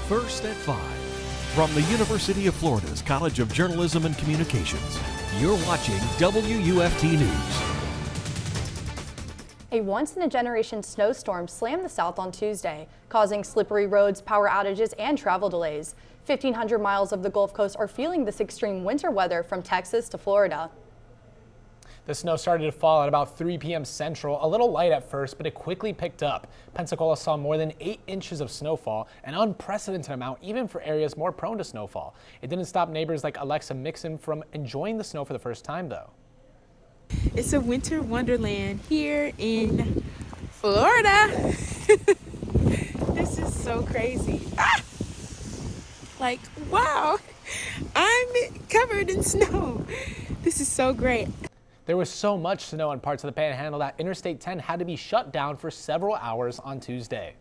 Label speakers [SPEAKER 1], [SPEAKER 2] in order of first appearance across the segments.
[SPEAKER 1] First at 5. From the University of Florida's College of Journalism and Communications, you're watching WUFT News.
[SPEAKER 2] A once-in-a-generation snowstorm slammed the south on Tuesday, causing slippery roads, power outages, and travel delays. 1,500 miles of the Gulf Coast are feeling this extreme winter weather from Texas to Florida.
[SPEAKER 3] The snow started to fall at about 3 p.m. Central, a little light at first, but it quickly picked up. Pensacola saw more than 8 inches of snowfall, an unprecedented amount even for areas more prone to snowfall. It didn't stop neighbors like Alexa Mixon from enjoying the snow for the first time, though.
[SPEAKER 4] It's a winter wonderland here in Florida. This is so crazy. Ah! Like, wow, I'm covered in snow. This is so great.
[SPEAKER 3] There was so much snow in parts of the Panhandle that Interstate 10 had to be shut down for several hours on Tuesday.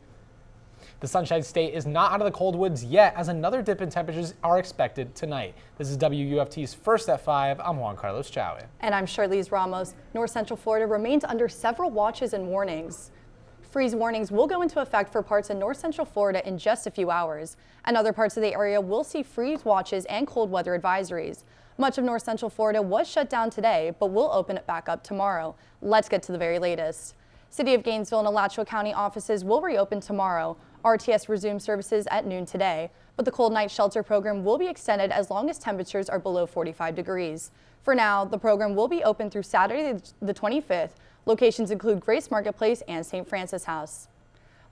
[SPEAKER 3] The Sunshine State is not out of the cold woods yet, as another dip in temperatures are expected tonight. This is WUFT's First at 5. I'm Juan Chaoui.
[SPEAKER 2] And I'm Charlize Ramos. North Central Florida remains under several watches and warnings. Freeze warnings will go into effect for parts of North Central Florida in just a few hours. And other parts of the area will see freeze watches and cold weather advisories. Much of North Central Florida was shut down today, but will open it back up tomorrow. Let's get to the very latest. City of Gainesville and Alachua County offices will reopen tomorrow. RTS resumes services at noon today, but the cold night shelter program will be extended as long as temperatures are below 45 degrees. For now, the program will be open through Saturday the 25th. Locations include Grace Marketplace and St. Francis House.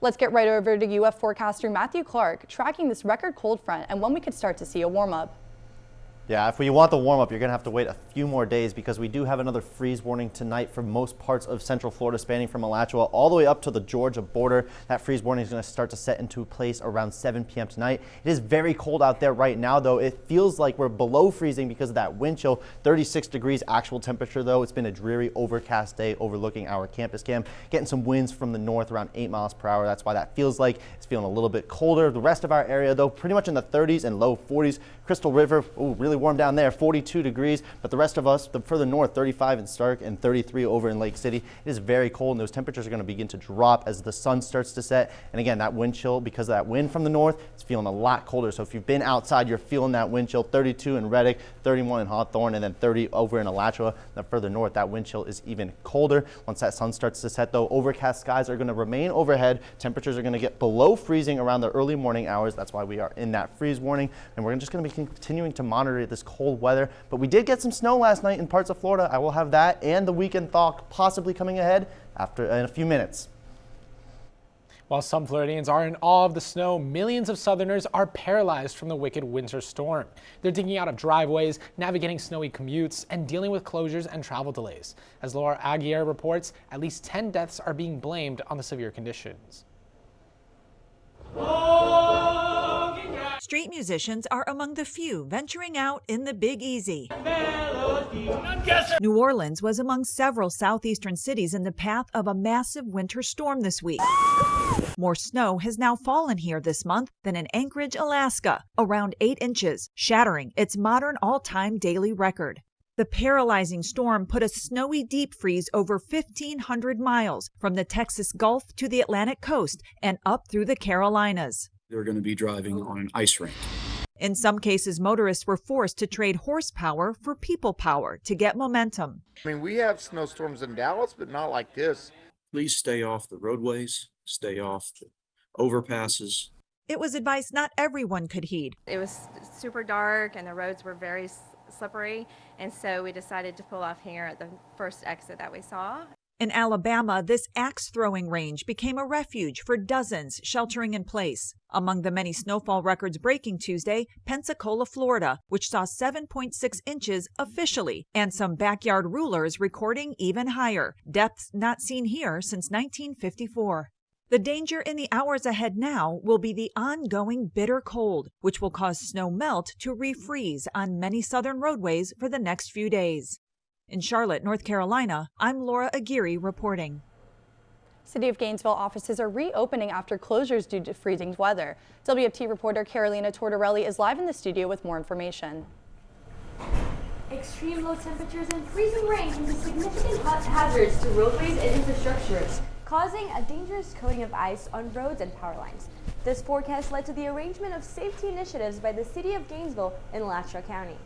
[SPEAKER 2] Let's get right over to UF forecaster Matthew Clark tracking this record cold front and when we could start to see a warm-up.
[SPEAKER 5] Yeah, if you want the warm-up, you're going to have to wait a few more days because we do have another freeze warning tonight for most parts of Central Florida, spanning from Alachua all the way up to the Georgia border. That freeze warning is going to start to set into place around 7 p.m. tonight. It is very cold out there right now, though. It feels like we're below freezing because of that wind chill. 36 degrees actual temperature, though. It's been a dreary, overcast day overlooking our campus cam. Getting some winds from the north around 8 miles per hour. That's why that feels like it's feeling a little bit colder. The rest of our area, though, pretty much in the 30s and low 40s. Crystal River, really warm down there, 42 degrees, but the rest of us, the further north, 35 in Stark and 33 over in Lake City. It is very cold, and those temperatures are going to begin to drop as the sun starts to set. And again, that wind chill, because of that wind from the north, it's feeling a lot colder. So if you've been outside, you're feeling that wind chill. 32 in Reddick, 31 in Hawthorne, and then 30 over in Alachua. The further north, that wind chill is even colder. Once that sun starts to set, though, overcast skies are going to remain overhead. Temperatures are going to get below freezing around the early morning hours. That's why we are in that freeze warning, and we're just going to be continuing to monitor this cold weather. But we did get some snow last night in parts of Florida. I will have that and the weekend thaw possibly coming ahead in a few minutes.
[SPEAKER 3] While some Floridians are in awe of the snow, millions of Southerners are paralyzed from the wicked winter storm. They're digging out of driveways, navigating snowy commutes, and dealing with closures and travel delays. As Laura Aguirre reports, at least 10 deaths are being blamed on the severe conditions.
[SPEAKER 6] Street musicians are among the few venturing out in the Big Easy. New Orleans was among several southeastern cities in the path of a massive winter storm this week. More snow has now fallen here this month than in Anchorage, Alaska, around 8 inches, shattering its modern all-time daily record. The paralyzing storm put a snowy deep freeze over 1,500 miles from the Texas Gulf to the Atlantic coast and up through the Carolinas.
[SPEAKER 7] They're going to be driving on an ice rink.
[SPEAKER 6] In some cases, motorists were forced to trade horsepower for people power to get momentum.
[SPEAKER 8] I mean, we have snowstorms in Dallas, but not like this.
[SPEAKER 7] Please stay off the roadways, stay off the overpasses.
[SPEAKER 6] It was advice not everyone could heed.
[SPEAKER 9] It was super dark and the roads were very slippery, and so we decided to pull off here at the first exit that we saw.
[SPEAKER 6] In Alabama, this axe-throwing range became a refuge for dozens sheltering in place. Among the many snowfall records breaking Tuesday, Pensacola, Florida, which saw 7.6 inches officially, and some backyard rulers recording even higher, depths not seen here since 1954. The danger in the hours ahead now will be the ongoing bitter cold, which will cause snow melt to refreeze on many southern roadways for the next few days. In Charlotte, North Carolina, I'm Laura Aguirre reporting.
[SPEAKER 2] City of Gainesville offices are reopening after closures due to freezing weather. WFT reporter Carolina Tortorelli is live in the studio with more information.
[SPEAKER 10] Extreme low temperatures and freezing rain can be significant hazards to roadways and infrastructures. causing a dangerous coating of ice on roads and power lines. This forecast led to the arrangement of safety initiatives by the City of Gainesville in Alachua County.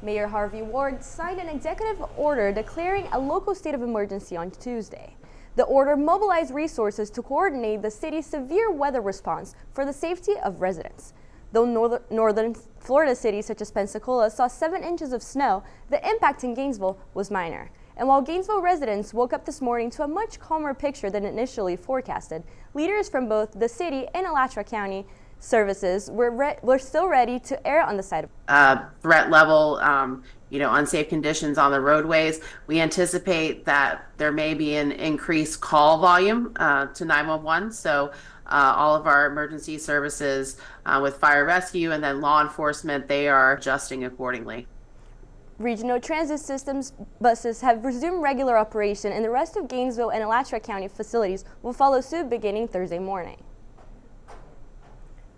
[SPEAKER 10] Mayor Harvey Ward signed an executive order declaring a local state of emergency on Tuesday. The order mobilized resources to coordinate the city's severe weather response for the safety of residents. Though northern Florida cities such as Pensacola saw 7 inches of snow, the impact in Gainesville was minor. And while Gainesville residents woke up this morning to a much calmer picture than initially forecasted, leaders from both the city and Alachua County services were still ready to err on the side of
[SPEAKER 11] threat level, unsafe conditions on the roadways. We anticipate that there may be an increased call volume to 911. So all of our emergency services with fire rescue and then law enforcement, they are adjusting accordingly.
[SPEAKER 10] Regional transit systems buses have resumed regular operation, and the rest of Gainesville and Alachua County facilities will follow suit beginning Thursday morning.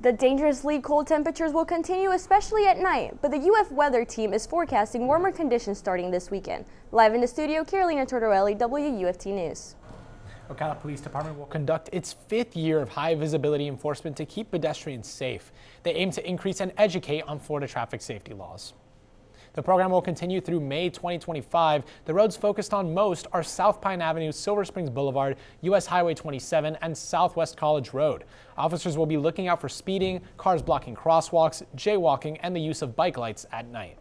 [SPEAKER 10] The dangerously cold temperatures will continue, especially at night, but the UF weather team is forecasting warmer conditions starting this weekend. Live in the studio, Carolina Tortorelli, WUFT News.
[SPEAKER 3] Ocala Police Department will conduct its 5th year of high visibility enforcement to keep pedestrians safe. They aim to increase and educate on Florida traffic safety laws. The program will continue through May 2025. The roads focused on most are South Pine Avenue, Silver Springs Boulevard, US Highway 27, and Southwest College Road. Officers will be looking out for speeding, cars blocking crosswalks, jaywalking, and the use of bike lights at night.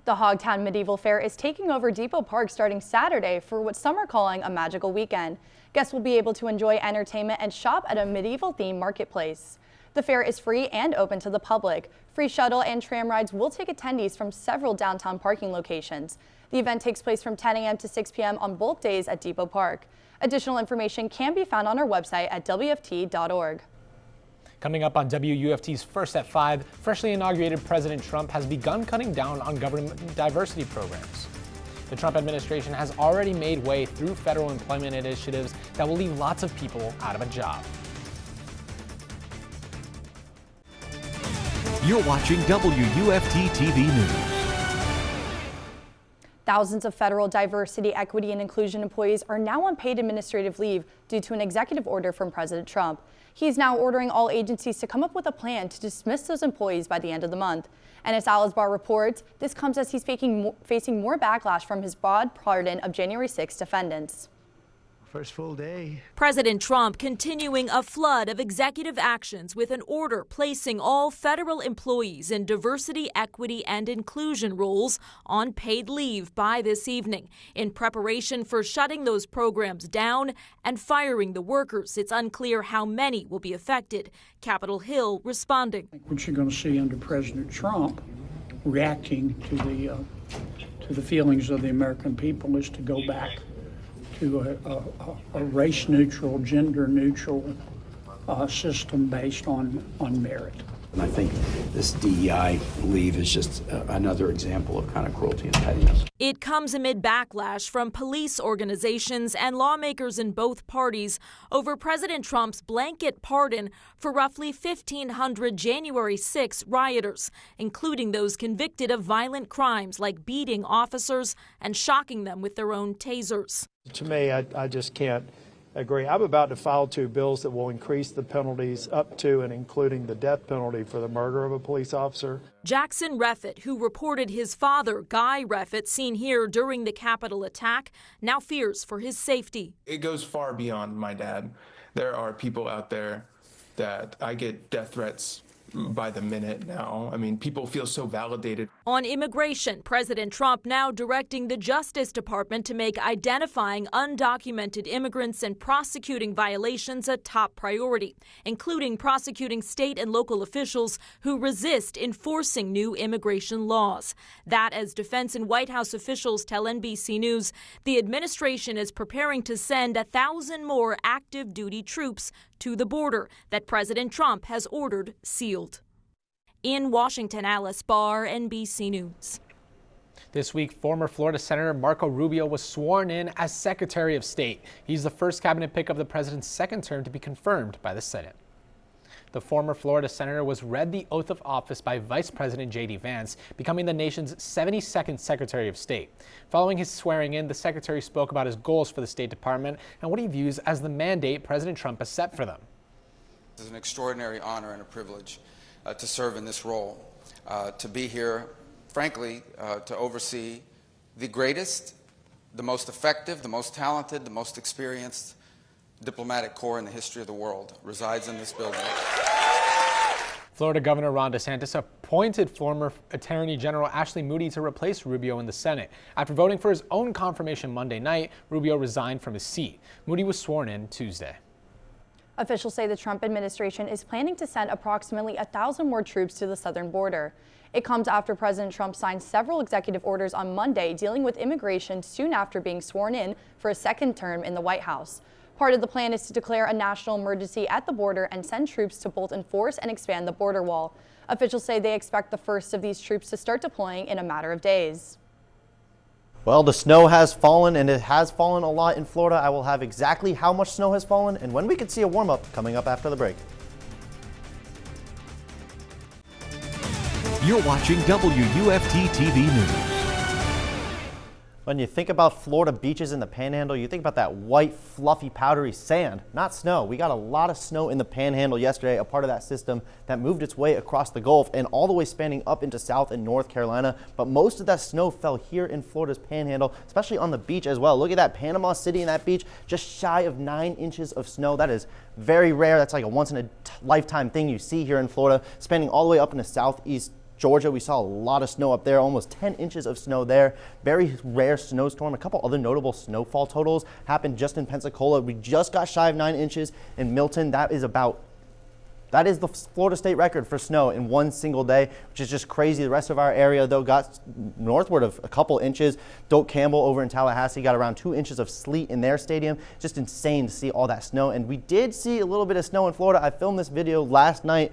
[SPEAKER 2] The Hogtown Medieval Fair is taking over Depot Park starting Saturday for what some are calling a magical weekend. Guests will be able to enjoy entertainment and shop at a medieval-themed marketplace. The fair is free and open to the public. Free shuttle and tram rides will take attendees from several downtown parking locations. The event takes place from 10 a.m. to 6 p.m. on both days at Depot Park. Additional information can be found on our website at WFT.org.
[SPEAKER 3] Coming up on WUFT's First at 5, freshly inaugurated President Trump has begun cutting down on government diversity programs. The Trump administration has already made way through federal employment initiatives that will leave lots of people out of a job.
[SPEAKER 1] You're watching WUFT-TV News.
[SPEAKER 2] Thousands of federal diversity, equity, and inclusion employees are now on paid administrative leave due to an executive order from President Trump. He's now ordering all agencies to come up with a plan to dismiss those employees by the end of the month. And as Alizbar reports, this comes as he's facing more backlash from his broad pardon of January 6 defendants.
[SPEAKER 12] First full day.
[SPEAKER 13] President Trump continuing a flood of executive actions with an order placing all federal employees in diversity, equity, and inclusion roles on paid leave by this evening in preparation for shutting those programs down and firing the workers. It's unclear how many will be affected. Capitol Hill responding.
[SPEAKER 12] What you're going to see under President Trump reacting to the feelings of the American people is to go back to a race-neutral, gender-neutral system based on merit.
[SPEAKER 14] And I think this DEI leave is just another example of kind of cruelty and pettiness.
[SPEAKER 13] It comes amid backlash from police organizations and lawmakers in both parties over President Trump's blanket pardon for roughly 1,500 January 6 rioters, including those convicted of violent crimes like beating officers and shocking them with their own tasers.
[SPEAKER 15] To me, I just can't agree. I'm about to file 2 bills that will increase the penalties up to and including the death penalty for the murder of a police officer.
[SPEAKER 13] Jackson Reffitt, who reported his father, Guy Reffitt, seen here during the Capitol attack, now fears for his safety.
[SPEAKER 16] It goes far beyond my dad. There are people out there that I get death threats by the minute now. I mean, people feel so validated.
[SPEAKER 13] On immigration, President Trump now directing the Justice Department to make identifying undocumented immigrants and prosecuting violations a top priority, including prosecuting state and local officials who resist enforcing new immigration laws. That, as defense and White House officials tell NBC News, the administration is preparing to send 1,000 more active duty troops to the border that President Trump has ordered sealed. In Washington, Alice Barr, NBC News.
[SPEAKER 3] This week, former Florida Senator Marco Rubio was sworn in as Secretary of State. He's the first cabinet pick of the president's second term to be confirmed by the Senate. The former Florida senator was read the oath of office by Vice President J.D. Vance, becoming the nation's 72nd Secretary of State. Following his swearing in, the secretary spoke about his goals for the State Department and what he views as the mandate President Trump has set for them.
[SPEAKER 17] It's an extraordinary honor and a privilege to serve in this role, to be here, frankly, to oversee the greatest, the most effective, the most talented, the most experienced diplomatic corps in the history of the world resides in this building.
[SPEAKER 3] Florida Governor Ron DeSantis appointed former Attorney General Ashley Moody to replace Rubio in the Senate. After voting for his own confirmation Monday night, Rubio resigned from his seat. Moody was sworn in Tuesday.
[SPEAKER 2] Officials say the Trump administration is planning to send approximately 1,000 more troops to the southern border. It comes after President Trump signed several executive orders on Monday dealing with immigration soon after being sworn in for a second term in the White House. Part of the plan is to declare a national emergency at the border and send troops to both enforce and expand the border wall. Officials say they expect the first of these troops to start deploying in a matter of days.
[SPEAKER 5] Well, the snow has fallen, and it has fallen a lot in Florida. I will have exactly how much snow has fallen and when we could see a warm-up coming up after the break.
[SPEAKER 1] You're watching WUFT-TV News.
[SPEAKER 5] When you think about Florida beaches in the Panhandle, you think about that white, fluffy, powdery sand, not snow. We got a lot of snow in the Panhandle yesterday, a part of that system that moved its way across the Gulf and all the way spanning up into South and North Carolina. But most of that snow fell here in Florida's Panhandle, especially on the beach as well. Look at that Panama City and that beach, just shy of 9 inches of snow. That is very rare. That's like a once-in-a-lifetime thing you see here in Florida, spanning all the way up into southeast Georgia. We saw a lot of snow up there, almost 10 inches of snow there. Very rare snowstorm. A couple other notable snowfall totals happened just in Pensacola. We just got shy of 9 inches in Milton. That is the Florida state record for snow in one single day, which is just crazy. The rest of our area, though, got northward of a couple inches. Doak Campbell over in Tallahassee got around 2 inches of sleet in their stadium. Just insane to see all that snow. And we did see a little bit of snow in Florida. I filmed this video last night,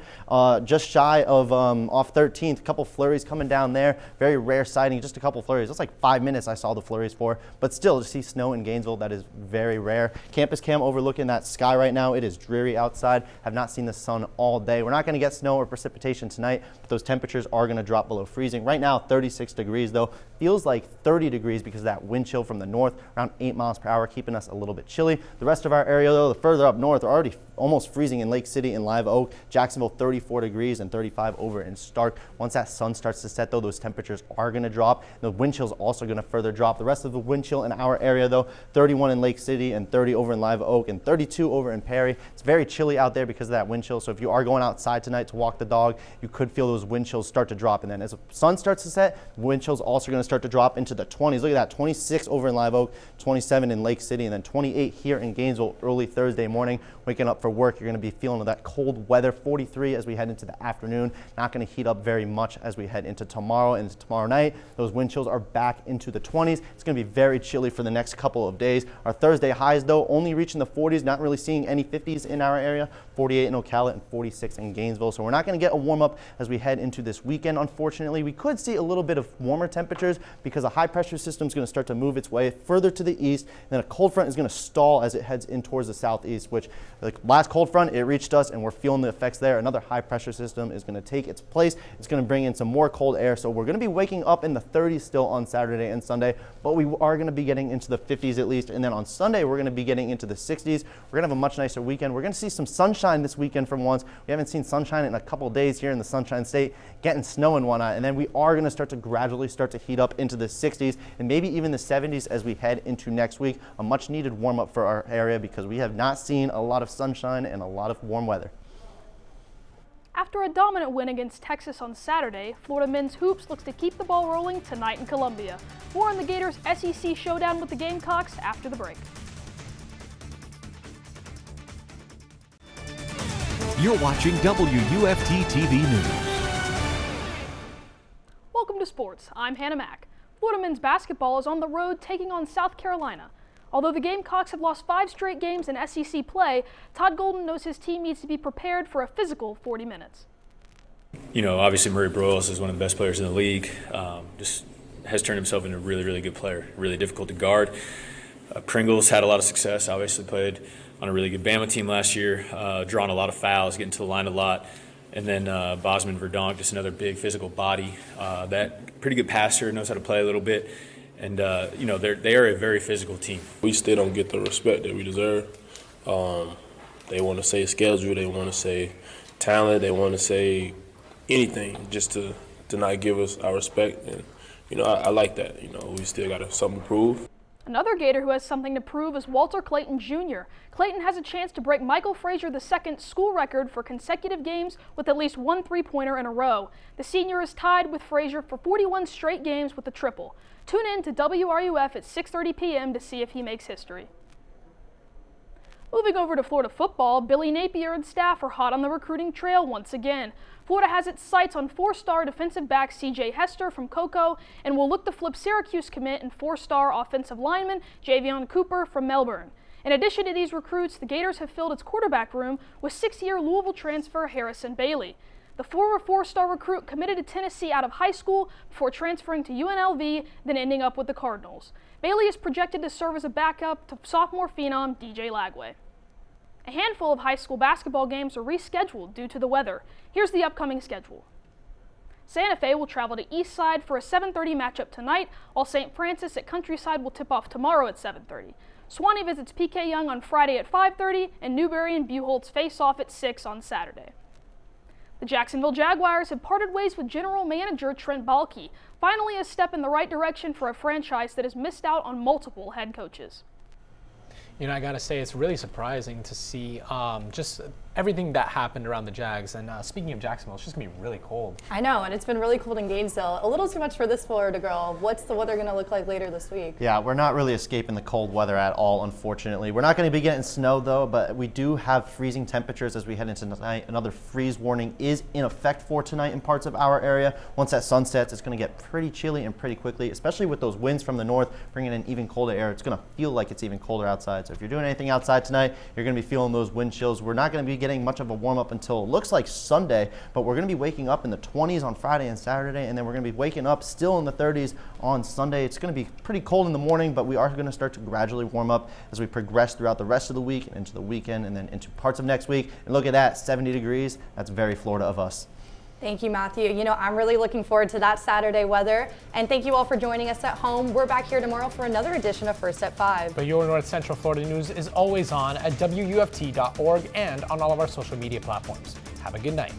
[SPEAKER 5] just shy of off 13th. A couple flurries coming down there. Very rare sighting, just a couple flurries. That's like 5 minutes I saw the flurries for. But still, to see snow in Gainesville, that is very rare. Campus cam overlooking that sky right now. It is dreary outside. Have not seen the sun all day. We're not going to get snow or precipitation tonight, but those temperatures are going to drop below freezing. Right now, 36 degrees though. Feels like 30 degrees because of that wind chill from the north, around 8 miles per hour, keeping us a little bit chilly. The rest of our area though, the further up north, are already almost freezing in Lake City and Live Oak. Jacksonville, 34 degrees and 35 over in Stark. Once that sun starts to set though, those temperatures are going to drop. The wind chill is also going to further drop. The rest of the wind chill in our area though, 31 in Lake City and 30 over in Live Oak and 32 over in Perry. It's very chilly out there because of that wind chill. So if you are going outside tonight to walk the dog, you could feel those wind chills start to drop. And then as the sun starts to set, wind chills also going to start to drop into the 20s. Look at that, 26 over in Live Oak, 27 in Lake City, and then 28 here in Gainesville early Thursday morning. Waking up for work, you're going to be feeling that cold weather, 43 as we head into the afternoon. Not going to heat up very much as we head into tomorrow and tomorrow night. Those wind chills are back into the 20s. It's going to be very chilly for the next couple of days. Our Thursday highs though, only reaching the 40s, not really seeing any 50s in our area. 48 in Ocala and 46 in Gainesville. So we're not going to get a warm up as we head into this weekend. Unfortunately, we could see a little bit of warmer temperatures because a high pressure system is going to start to move its way further to the east. And then a cold front is going to stall as it heads in towards the southeast, which the last cold front, it reached us and we're feeling the effects there. Another high pressure system is going to take its place. It's going to bring in some more cold air. So we're going to be waking up in the 30s still on Saturday and Sunday, but we are going to be getting into the 50s at least. And then on Sunday, we're going to be getting into the 60s. We're going to have a much nicer weekend. We're going to see some sunshine this weekend for once. We haven't seen sunshine in a couple of days here in the Sunshine State, getting snow and whatnot. And then we are going to start to gradually start to heat up into the 60s and maybe even the 70s as we head into next week. A much needed warm up for our area because we have not seen a lot of sunshine and a lot of warm weather.
[SPEAKER 18] After a dominant win against Texas on Saturday, Florida men's hoops looks to keep the ball rolling tonight in Columbia. More on the Gators' SEC showdown with the Gamecocks after the break.
[SPEAKER 1] You're watching WUFT-TV News.
[SPEAKER 18] Welcome to sports. I'm Hannah Mack. Florida men's basketball is on the road taking on South Carolina. Although the Gamecocks have lost 5 straight games in SEC play, Todd Golden knows his team needs to be prepared for a physical 40 minutes.
[SPEAKER 19] You know, obviously Murray Broyles is one of the best players in the league. Just has turned himself into a really, really good player, really difficult to guard. Pringles had a lot of success, obviously played on a really good Bama team last year, drawing a lot of fouls, getting to the line a lot. And then Bosman Verdonk, just another big physical body. That pretty good passer, knows how to play a little bit. And, you know, they are a very physical team.
[SPEAKER 20] We still don't get the respect that we deserve. They want to say schedule, they want to say talent, they want to say anything just to not give us our respect. And, you know, I like that. You know, we still got something to prove.
[SPEAKER 18] Another Gator who has something to prove is Walter Clayton Jr. Clayton has a chance to break Michael Frazier II's school record for consecutive games with at least one three-pointer in a row. The senior is tied with Frazier for 41 straight games with a triple. Tune in to WRUF at 6:30 p.m. to see if he makes history. Moving over to Florida football, Billy Napier and staff are hot on the recruiting trail once again. Florida has its sights on four-star defensive back C.J. Hester from Cocoa and will look to flip Syracuse commit and four-star offensive lineman Javion Cooper from Melbourne. In addition to these recruits, the Gators have filled its quarterback room with six-year Louisville transfer Harrison Bailey. The former four-star recruit committed to Tennessee out of high school before transferring to UNLV, then ending up with the Cardinals. Bailey is projected to serve as a backup to sophomore phenom DJ Lagway. A handful of high school basketball games are rescheduled due to the weather. Here's the upcoming schedule. Santa Fe will travel to Eastside for a 7:30 matchup tonight, while St. Francis at Countryside will tip off tomorrow at 7:30. Swanee visits PK Young on Friday at 5:30, and Newberry and Buchholz face off at 6 on Saturday. The Jacksonville Jaguars have parted ways with general manager Trent Baalke, finally a step in the right direction for a franchise that has missed out on multiple head coaches.
[SPEAKER 3] You know, I gotta say, it's really surprising to see just everything that happened around the Jags. And speaking of Jacksonville, it's just gonna be really cold.
[SPEAKER 2] I know, and it's been really cold in Gainesville. A little too much for this Florida girl. What's the weather gonna look like later this week?
[SPEAKER 5] Yeah, we're not really escaping the cold weather at all, unfortunately. We're not going to be getting snow, though, but we do have freezing temperatures as we head into tonight. Another freeze warning is in effect for tonight in parts of our area. Once that sun sets, it's going to get pretty chilly and pretty quickly, especially with those winds from the north bringing in even colder air. It's going to feel like it's even colder outside. So if you're doing anything outside tonight, you're going to be feeling those wind chills. We're not going to be getting much of a warm-up until it looks like Sunday, but we're going to be waking up in the 20s on Friday and Saturday, and then we're going to be waking up still in the 30s on Sunday. It's going to be pretty cold in the morning, but we are going to start to gradually warm up as we progress throughout the rest of the week and into the weekend and then into parts of next week. And look at that, 70 degrees. That's very Florida of us.
[SPEAKER 2] Thank you, Matthew. You know, I'm really looking forward to that Saturday weather. And thank you all for joining us at home. We're back here tomorrow for another edition of First at 5.
[SPEAKER 3] But your North Central Florida news is always on at WUFT.org and on all of our social media platforms. Have a good night.